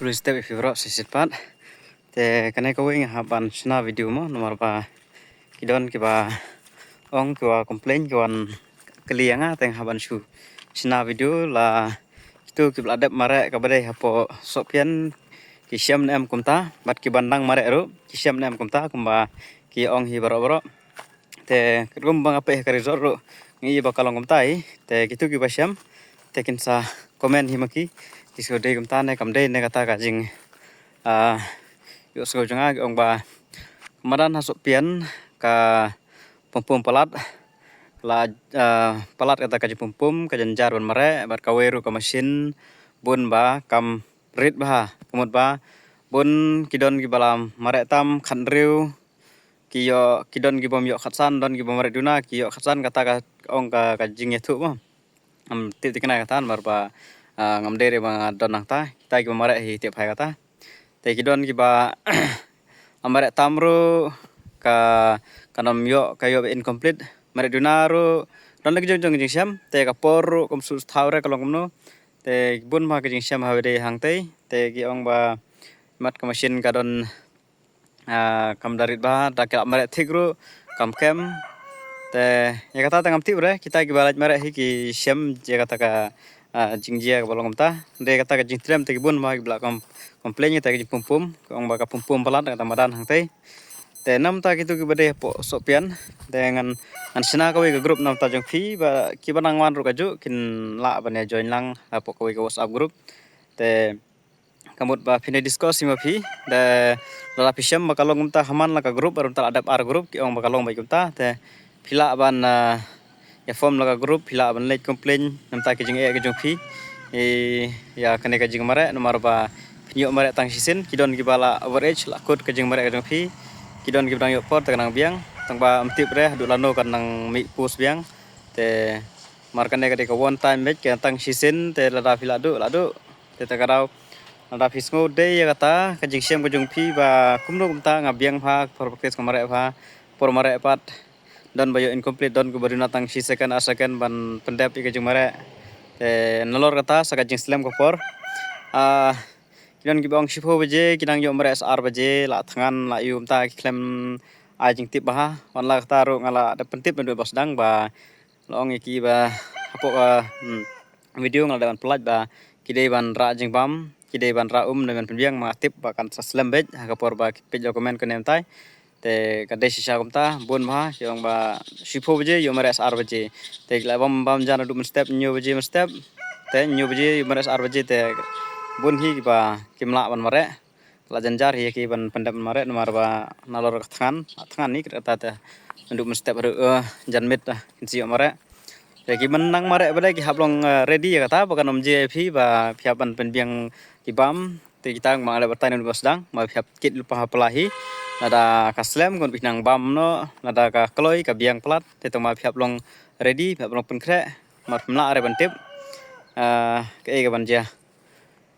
Kru step ifibro sisipat te kanai ko wing haban sna video mo nomor ba kidon ki ba ong ki wa complain ki wan klianga teng haban su sna video la itu ki bladep mare ka bade hapo sopian ki syam nem kumta bat ki bandang mare ru ki syam nem kumta kumba ki ong hi baro te rum bang ape ka resort ru ngi bakalong kumtai te kitu ki basyam te kinsa komen hi maki iso de kumta ne kamde ne kata ka jing yo so janga ong ba kemadan hasuk pian ka pum palat la palat kata ka pum ka janjar ban mare bar ka weru ka mesin bun ba kam rit ba kemut ba bun kidon gi balam mare tam khan riu kiyo kidon gi bom yo khatsan don gi bom mare duna kiyo khatsan kata ka ong ka jing yetu ba am ti tikna kata bar ba ngamde re bang don nang ta kita gi mare hi tiap hai kata te kidon gi ba amare tamru ka kanam yo kayo incomplete mare dunaru don lagi jong jing syam te ka por kom su thaure kalong no te bun ma ka jing syam hawde hang te gi ong ba mat ka machine ka don kam darit ba ta ka mare thikru kam kem te ya kata tangam ti bre kita gi balaj mare hi ki syam je kata ka jingjia balong ta de kata ka jingtrem te bun ma bla komplain ta ki pum ong ba ka pum palat kata madan hang te nam ta kitu ki bade po sopian dengan an sina ka we group nam ta jong phi ba ki banang wan ru ka ju kin la bane join lang po ka we WhatsApp group te kamut ba phine discuss ma phi de la phisam makalong ta haman la ka group arum ta adap ar group ki ong makalong bai ta te phila ban ya form la ka group phila ban late complain nam ta ki jing e ka jong phi ya kane ka jing mare nomor ba nyo mare tang sisin kidon gi bala average la kod ka jing mare ka jong phi kidon gi bang yo pot tanang biang tang ba amtip re du lano kan nang mi pus biang te markane ka de ka one time match ka tang sisin te la phila du te ta karau la fisngo de ya kata ka jing syam ka jong phi ba kumno kumta ngabiang pha practice ka mare pha por mare pat don bayo incomplete don ko barina tang si second ban pendap ka jing mare te nolor kata saka jing slam ko por kidon gi bang shipho baje kidang yo mare sar baje la thangan la yum ta klem jing tip ba wan la kata ro ngala de pentip do bos dang ba long ki ba apo video ngal dan pelaj ba kidai ban ra jing bam kidai ban ra dengan penbiang ma tip ba kan slam bej ka por ba page dokumen ko nem tai te ka de sisa kumta bon ma yong ba shipho baje yo mare sar baje te la bam jana du step nyu baje step te nyu baje yo mare sar baje te bun hi ba kimla ban mare la janjar hi ki ban pendam mare nomor ba nalor thangan ni kata ta ndu step ru janmit si mare ya ki menang mare bade ki hablong ready ya kata bukan om JP ba phiapan penbiang ki bam te kita ma ada bertanya di bosdang ma phiap kit lupa pelahi ada kaslem gon binang bam no ada ka kloi ka biang plat te to ma phiap long ready phiap long penkre ma pemla are bantip ke ga banja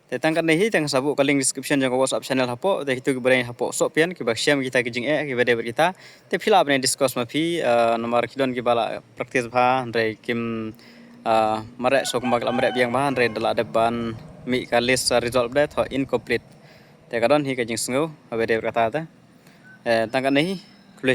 te tang kan hi tang sabu ka link description jang WhatsApp channel hapo te itu ki hapo sopian ki ba syam kita ki jing ki bade kita te phila apne discuss ma phi nomor kidon ki bala practice bha re kim mare sok mak lamre biang bha re dala depan mi ka list result de tho incomplete te kadon hi ka jing sngo bade kata ta tang kan hi kule